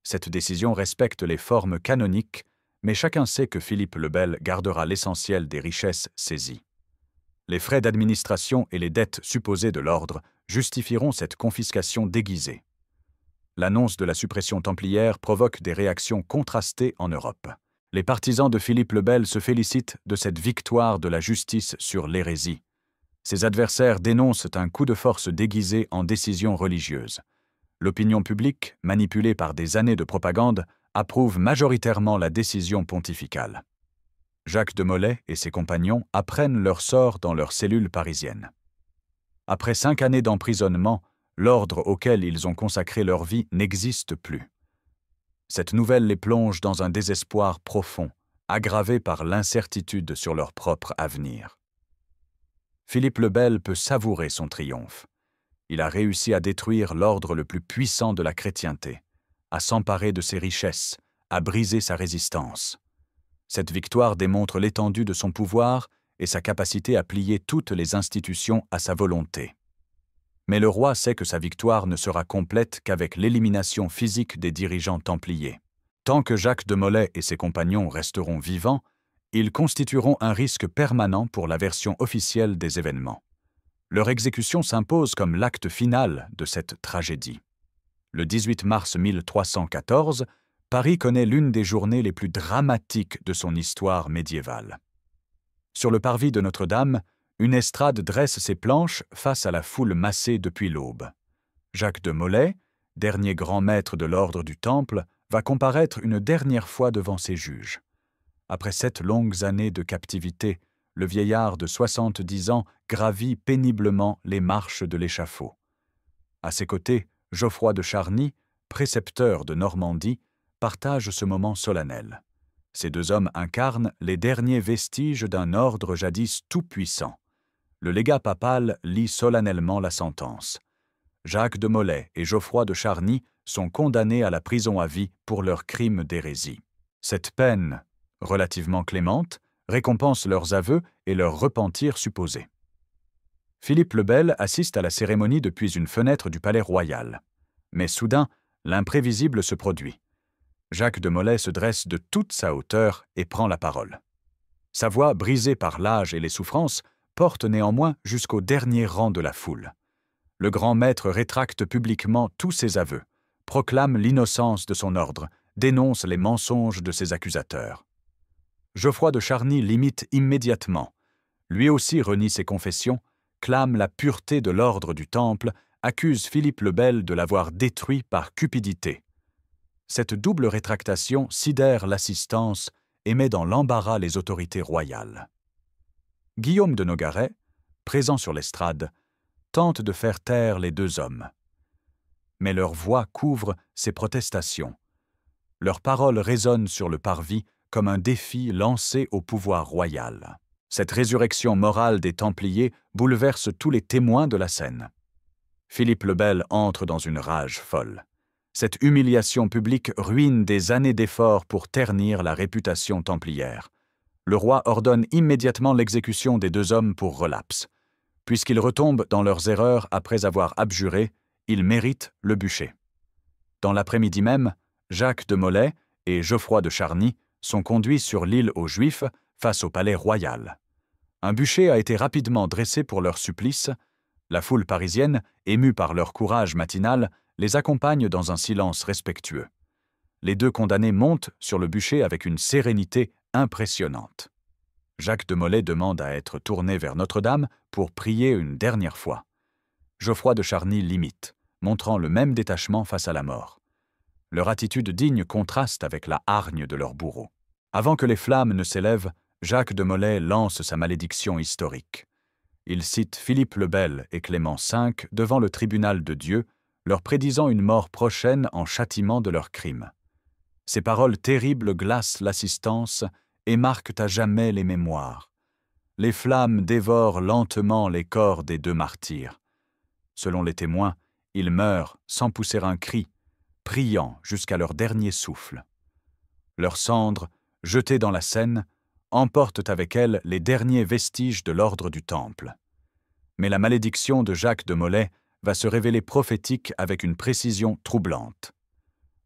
Cette décision respecte les formes canoniques, mais chacun sait que Philippe le Bel gardera l'essentiel des richesses saisies. Les frais d'administration et les dettes supposées de l'ordre justifieront cette confiscation déguisée. L'annonce de la suppression templière provoque des réactions contrastées en Europe. Les partisans de Philippe le Bel se félicitent de cette victoire de la justice sur l'hérésie. Ses adversaires dénoncent un coup de force déguisé en décision religieuse. L'opinion publique, manipulée par des années de propagande, approuve majoritairement la décision pontificale. Jacques de Molay et ses compagnons apprennent leur sort dans leur cellule parisienne. Après 5 années d'emprisonnement, l'ordre auquel ils ont consacré leur vie n'existe plus. Cette nouvelle les plonge dans un désespoir profond, aggravé par l'incertitude sur leur propre avenir. Philippe le Bel peut savourer son triomphe. Il a réussi à détruire l'ordre le plus puissant de la chrétienté, à s'emparer de ses richesses, à briser sa résistance. Cette victoire démontre l'étendue de son pouvoir et sa capacité à plier toutes les institutions à sa volonté. Mais le roi sait que sa victoire ne sera complète qu'avec l'élimination physique des dirigeants templiers. Tant que Jacques de Molay et ses compagnons resteront vivants, ils constitueront un risque permanent pour la version officielle des événements. Leur exécution s'impose comme l'acte final de cette tragédie. Le 18 mars 1314, Paris connaît l'une des journées les plus dramatiques de son histoire médiévale. Sur le parvis de Notre-Dame, une estrade dresse ses planches face à la foule massée depuis l'aube. Jacques de Molay, dernier grand maître de l'ordre du Temple, va comparaître une dernière fois devant ses juges. Après 7 longues années de captivité, le vieillard de 70 ans gravit péniblement les marches de l'échafaud. À ses côtés, Geoffroy de Charny, précepteur de Normandie, partage ce moment solennel. Ces 2 hommes incarnent les derniers vestiges d'un ordre jadis tout-puissant. Le légat papal lit solennellement la sentence. Jacques de Molay et Geoffroy de Charny sont condamnés à la prison à vie pour leurs crimes d'hérésie. Cette peine, relativement clémente, récompense leurs aveux et leur repentir supposé. Philippe le Bel assiste à la cérémonie depuis une fenêtre du palais royal. Mais soudain, l'imprévisible se produit. Jacques de Molay se dresse de toute sa hauteur et prend la parole. Sa voix, brisée par l'âge et les souffrances, porte néanmoins jusqu'au dernier rang de la foule. Le grand maître rétracte publiquement tous ses aveux, proclame l'innocence de son ordre, dénonce les mensonges de ses accusateurs. Geoffroy de Charny l'imite immédiatement. Lui aussi renie ses confessions, clame la pureté de l'ordre du Temple, accuse Philippe le Bel de l'avoir détruit par cupidité. Cette double rétractation sidère l'assistance et met dans l'embarras les autorités royales. Guillaume de Nogaret, présent sur l'estrade, tente de faire taire les 2 hommes. Mais leur voix couvre ces protestations. Leurs paroles résonnent sur le parvis comme un défi lancé au pouvoir royal. Cette résurrection morale des Templiers bouleverse tous les témoins de la scène. Philippe le Bel entre dans une rage folle. Cette humiliation publique ruine des années d'efforts pour ternir la réputation templière. Le roi ordonne immédiatement l'exécution des 2 hommes pour relapse. Puisqu'ils retombent dans leurs erreurs après avoir abjuré, ils méritent le bûcher. Dans l'après-midi même, Jacques de Molay et Geoffroy de Charny sont conduits sur l'île aux Juifs face au palais royal. Un bûcher a été rapidement dressé pour leur supplice. La foule parisienne, émue par leur courage matinal, les accompagne dans un silence respectueux. Les 2 condamnés montent sur le bûcher avec une sérénité impressionnante. Jacques de Molay demande à être tourné vers Notre-Dame pour prier une dernière fois. Geoffroy de Charny l'imite, montrant le même détachement face à la mort. Leur attitude digne contraste avec la hargne de leur bourreau. Avant que les flammes ne s'élèvent, Jacques de Molay lance sa malédiction historique. Il cite Philippe le Bel et Clément V devant le tribunal de Dieu, leur prédisant une mort prochaine en châtiment de leurs crimes. Ces paroles terribles glacent l'assistance et marquent à jamais les mémoires. Les flammes dévorent lentement les corps des 2 martyrs. Selon les témoins, ils meurent sans pousser un cri, priant jusqu'à leur dernier souffle. Leurs cendres, jetées dans la Seine, emportent avec elles les derniers vestiges de l'ordre du Temple. Mais la malédiction de Jacques de Molay va se révéler prophétique avec une précision troublante.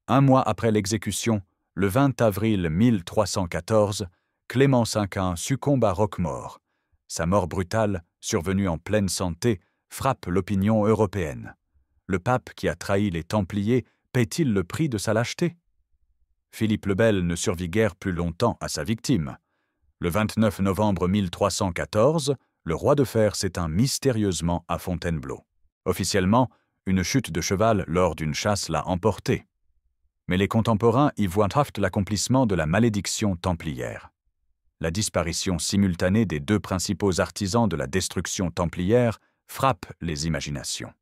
1 mois après l'exécution, le 20 avril 1314, Clément V succombe à Roquemaure. Sa mort brutale, survenue en pleine santé, frappe l'opinion européenne. Le pape qui a trahi les Templiers paie-t-il le prix de sa lâcheté? Philippe le Bel ne survit guère plus longtemps à sa victime. Le 29 novembre 1314, le roi de fer s'éteint mystérieusement à Fontainebleau. Officiellement, une chute de cheval lors d'une chasse l'a emporté. Mais les contemporains y voient l'accomplissement de la malédiction templière. La disparition simultanée des deux principaux artisans de la destruction templière frappe les imaginations.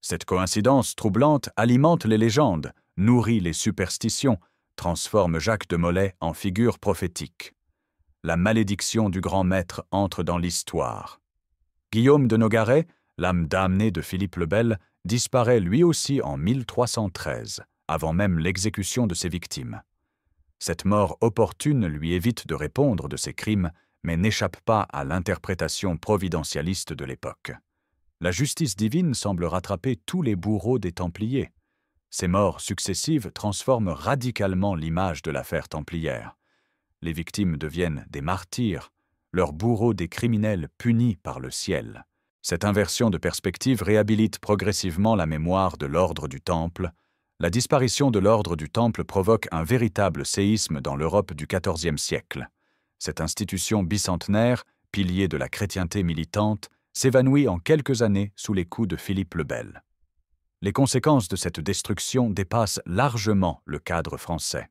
Cette coïncidence troublante alimente les légendes, nourrit les superstitions, transforme Jacques de Molay en figure prophétique. La malédiction du grand maître entre dans l'histoire. Guillaume de Nogaret, l'âme damnée de Philippe le Bel, disparaît lui aussi en 1313, avant même l'exécution de ses victimes. Cette mort opportune lui évite de répondre de ses crimes, mais n'échappe pas à l'interprétation providentialiste de l'époque. La justice divine semble rattraper tous les bourreaux des Templiers. Ces morts successives transforment radicalement l'image de l'affaire templière. Les victimes deviennent des martyrs, leurs bourreaux des criminels punis par le ciel. Cette inversion de perspective réhabilite progressivement la mémoire de l'ordre du Temple. La disparition de l'ordre du Temple provoque un véritable séisme dans l'Europe du XIVe siècle. Cette institution bicentenaire, pilier de la chrétienté militante, s'évanouit en quelques années sous les coups de Philippe le Bel. Les conséquences de cette destruction dépassent largement le cadre français.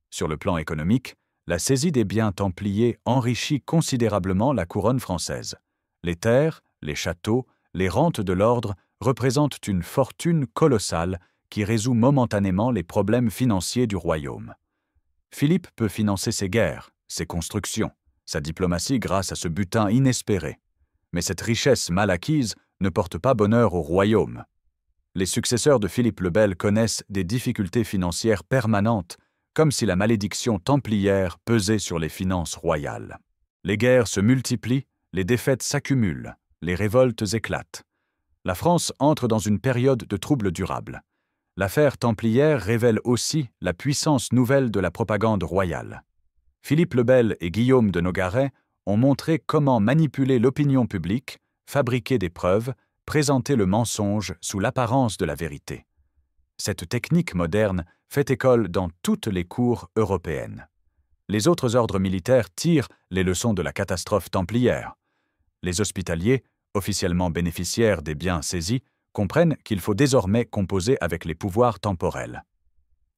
Sur le plan économique, la saisie des biens templiers enrichit considérablement la couronne française. Les terres, les châteaux, les rentes de l'ordre représentent une fortune colossale qui résout momentanément les problèmes financiers du royaume. Philippe peut financer ses guerres, ses constructions, sa diplomatie grâce à ce butin inespéré. Mais cette richesse mal acquise ne porte pas bonheur au royaume. Les successeurs de Philippe le Bel connaissent des difficultés financières permanentes, comme si la malédiction templière pesait sur les finances royales. Les guerres se multiplient, les défaites s'accumulent, les révoltes éclatent. La France entre dans une période de troubles durables. L'affaire templière révèle aussi la puissance nouvelle de la propagande royale. Philippe le Bel et Guillaume de Nogaret ont montré comment manipuler l'opinion publique, fabriquer des preuves, présenter le mensonge sous l'apparence de la vérité. Cette technique moderne fait école dans toutes les cours européennes. Les autres ordres militaires tirent les leçons de la catastrophe templière. Les hospitaliers, officiellement bénéficiaires des biens saisis, comprennent qu'il faut désormais composer avec les pouvoirs temporels.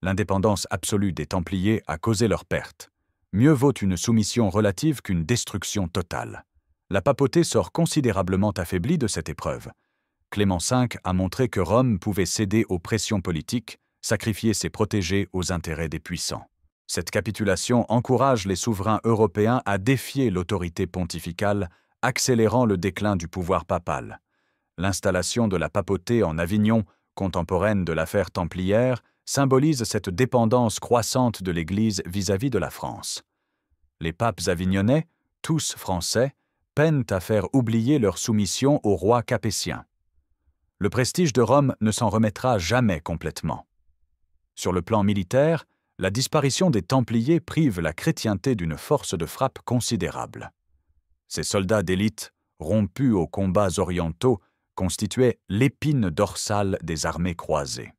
L'indépendance absolue des Templiers a causé leur perte. Mieux vaut une soumission relative qu'une destruction totale. La papauté sort considérablement affaiblie de cette épreuve. Clément V a montré que Rome pouvait céder aux pressions politiques, sacrifier ses protégés aux intérêts des puissants. Cette capitulation encourage les souverains européens à défier l'autorité pontificale, accélérant le déclin du pouvoir papal. L'installation de la papauté en Avignon, contemporaine de l'affaire templière, symbolise cette dépendance croissante de l'Église vis-à-vis de la France. Les papes avignonnais, tous français, peinent à faire oublier leur soumission au roi capétien. Le prestige de Rome ne s'en remettra jamais complètement. Sur le plan militaire, la disparition des Templiers prive la chrétienté d'une force de frappe considérable. Ces soldats d'élite, rompus aux combats orientaux, constituaient l'épine dorsale des armées croisées.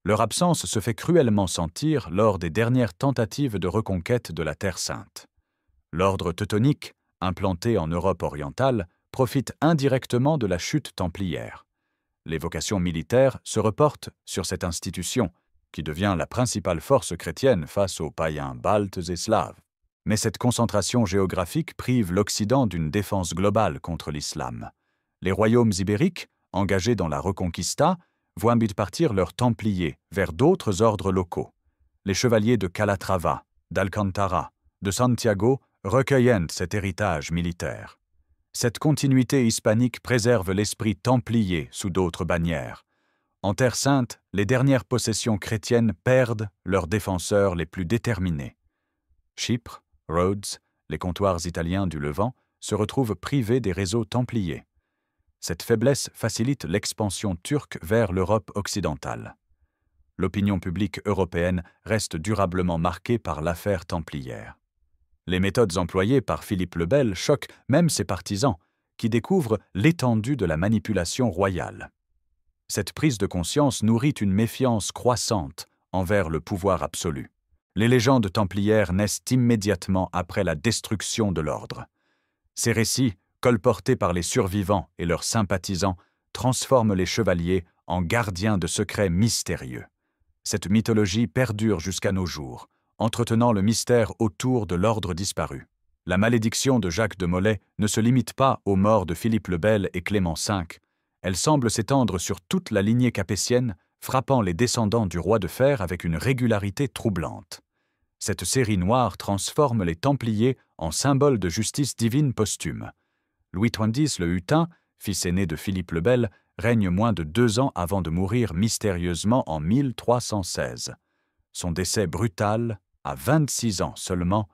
Leur absence se fait cruellement sentir lors des dernières tentatives de reconquête de la Terre Sainte. L'ordre teutonique, implanté en Europe orientale, profite indirectement de la chute templière. Les vocations militaires se reportent sur cette institution, qui devient la principale force chrétienne face aux païens baltes et slaves. Mais cette concentration géographique prive l'Occident d'une défense globale contre l'islam. Les royaumes ibériques, engagés dans la Reconquista, voient partir leurs Templiers vers d'autres ordres locaux. Les chevaliers de Calatrava, d'Alcantara, de Santiago recueillent cet héritage militaire. Cette continuité hispanique préserve l'esprit templier sous d'autres bannières. En Terre Sainte, les dernières possessions chrétiennes perdent leurs défenseurs les plus déterminés. Chypre, Rhodes, les comptoirs italiens du Levant se retrouvent privés des réseaux templiers. Cette faiblesse facilite l'expansion turque vers l'Europe occidentale. L'opinion publique européenne reste durablement marquée par l'affaire templière. Les méthodes employées par Philippe le Bel choquent même ses partisans, qui découvre l'étendue de la manipulation royale. Cette prise de conscience nourrit une méfiance croissante envers le pouvoir absolu. Les légendes templières naissent immédiatement après la destruction de l'ordre. Ces récits, colportés par les survivants et leurs sympathisants, transforment les chevaliers en gardiens de secrets mystérieux. Cette mythologie perdure jusqu'à nos jours, entretenant le mystère autour de l'ordre disparu. La malédiction de Jacques de Molay ne se limite pas aux morts de Philippe le Bel et Clément V. Elle semble s'étendre sur toute la lignée capétienne, frappant les descendants du roi de fer avec une régularité troublante. Cette série noire transforme les Templiers en symboles de justice divine posthume. Louis Toindis le Hutin, fils aîné de Philippe le Bel, règne moins de 2 ans avant de mourir mystérieusement en 1316. Son décès brutal, à 26 ans seulement,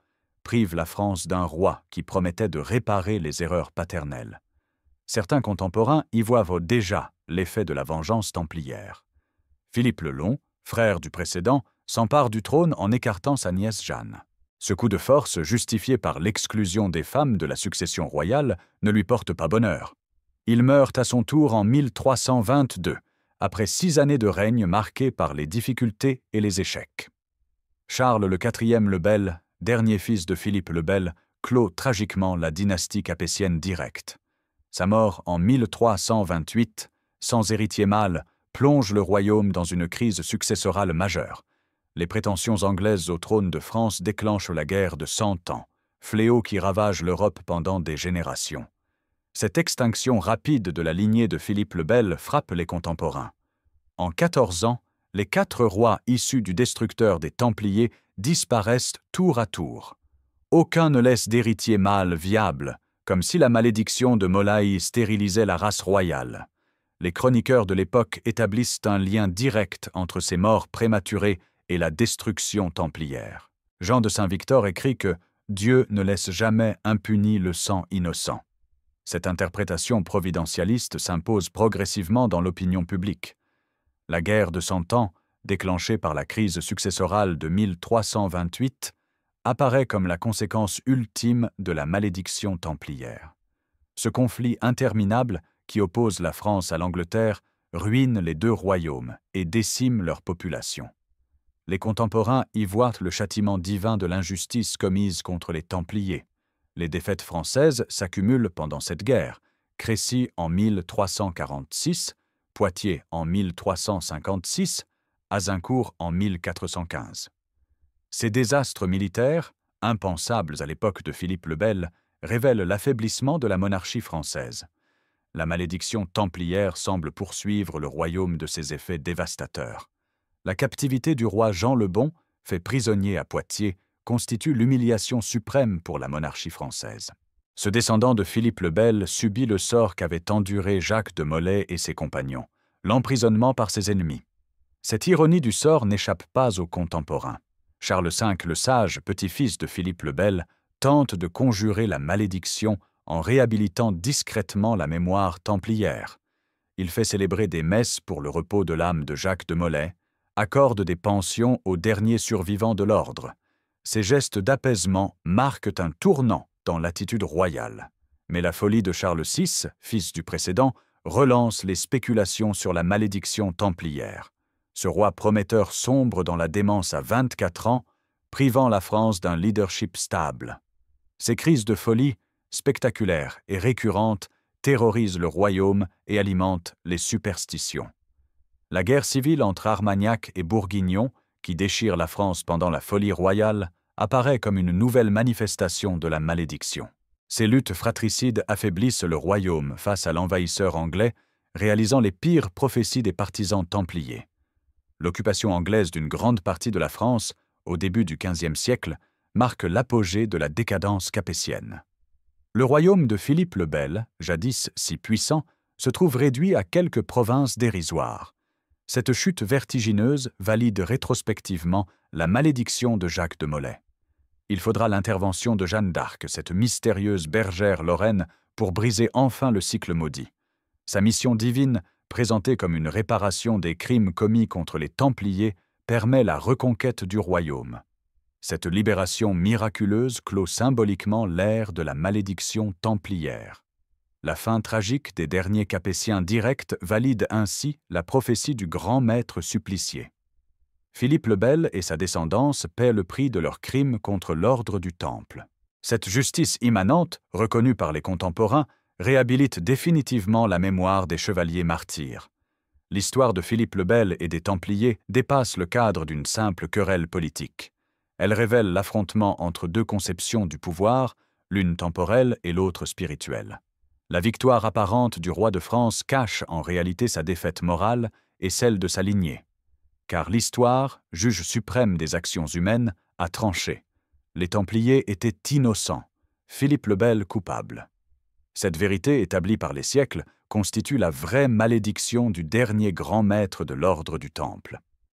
prive la France d'un roi qui promettait de réparer les erreurs paternelles. Certains contemporains y voient déjà l'effet de la vengeance templière. Philippe le Long, frère du précédent, s'empare du trône en écartant sa nièce Jeanne. Ce coup de force, justifié par l'exclusion des femmes de la succession royale, ne lui porte pas bonheur. Il meurt à son tour en 1322, après 6 années de règne marquées par les difficultés et les échecs. Charles le IV le Bel, dernier fils de Philippe le Bel, clôt tragiquement la dynastie capétienne directe. Sa mort en 1328, sans héritier mâle, plonge le royaume dans une crise successorale majeure. Les prétentions anglaises au trône de France déclenchent la guerre de 100 ans, fléau qui ravage l'Europe pendant des générations. Cette extinction rapide de la lignée de Philippe le Bel frappe les contemporains. En 14 ans, les 4 rois issus du destructeur des Templiers disparaissent tour à tour. Aucun ne laisse d'héritier mâle viable, comme si la malédiction de Molay stérilisait la race royale. Les chroniqueurs de l'époque établissent un lien direct entre ces morts prématurées et la destruction templière. Jean de Saint-Victor écrit que « Dieu ne laisse jamais impuni le sang innocent ». Cette interprétation providentialiste s'impose progressivement dans l'opinion publique. La guerre de 100 ans, déclenchée par la crise successorale de 1328, apparaît comme la conséquence ultime de la malédiction templière. Ce conflit interminable qui oppose la France à l'Angleterre ruine les 2 royaumes et décime leur population. Les contemporains y voient le châtiment divin de l'injustice commise contre les Templiers. Les défaites françaises s'accumulent pendant cette guerre, Crécy en 1346, Poitiers en 1356, Azincourt en 1415. Ces désastres militaires, impensables à l'époque de Philippe le Bel, révèlent l'affaiblissement de la monarchie française. La malédiction templière semble poursuivre le royaume de ses effets dévastateurs. La captivité du roi Jean le Bon, fait prisonnier à Poitiers, constitue l'humiliation suprême pour la monarchie française. Ce descendant de Philippe le Bel subit le sort qu'avaient enduré Jacques de Molay et ses compagnons, l'emprisonnement par ses ennemis. Cette ironie du sort n'échappe pas aux contemporains. Charles V le Sage, petit-fils de Philippe le Bel, tente de conjurer la malédiction en réhabilitant discrètement la mémoire templière. Il fait célébrer des messes pour le repos de l'âme de Jacques de Molay, accorde des pensions aux derniers survivants de l'ordre. Ces gestes d'apaisement marquent un tournant dans l'attitude royale. Mais la folie de Charles VI, fils du précédent, relance les spéculations sur la malédiction templière. Ce roi prometteur sombre dans la démence à 24 ans, privant la France d'un leadership stable. Ces crises de folie, spectaculaires et récurrentes, terrorisent le royaume et alimentent les superstitions. La guerre civile entre Armagnac et Bourguignon, qui déchire la France pendant la folie royale, apparaît comme une nouvelle manifestation de la malédiction. Ces luttes fratricides affaiblissent le royaume face à l'envahisseur anglais, réalisant les pires prophéties des partisans templiers. L'occupation anglaise d'une grande partie de la France, au début du XVe siècle, marque l'apogée de la décadence capétienne. Le royaume de Philippe le Bel, jadis si puissant, se trouve réduit à quelques provinces dérisoires. Cette chute vertigineuse valide rétrospectivement la malédiction de Jacques de Molay. Il faudra l'intervention de Jeanne d'Arc, cette mystérieuse bergère lorraine, pour briser enfin le cycle maudit. Sa mission divine, présentée comme une réparation des crimes commis contre les Templiers, permet la reconquête du royaume. Cette libération miraculeuse clôt symboliquement l'ère de la malédiction templière. La fin tragique des derniers Capétiens directs valide ainsi la prophétie du grand maître supplicié. Philippe le Bel et sa descendance paient le prix de leurs crimes contre l'ordre du Temple. Cette justice immanente, reconnue par les contemporains, réhabilite définitivement la mémoire des chevaliers martyrs. L'histoire de Philippe le Bel et des Templiers dépasse le cadre d'une simple querelle politique. Elle révèle l'affrontement entre deux conceptions du pouvoir, l'une temporelle et l'autre spirituelle. La victoire apparente du roi de France cache en réalité sa défaite morale et celle de sa lignée. Car l'histoire, juge suprême des actions humaines, a tranché. Les Templiers étaient innocents, Philippe le Bel coupable. Cette vérité établie par les siècles constitue la vraie malédiction du dernier grand maître de l'ordre du Temple.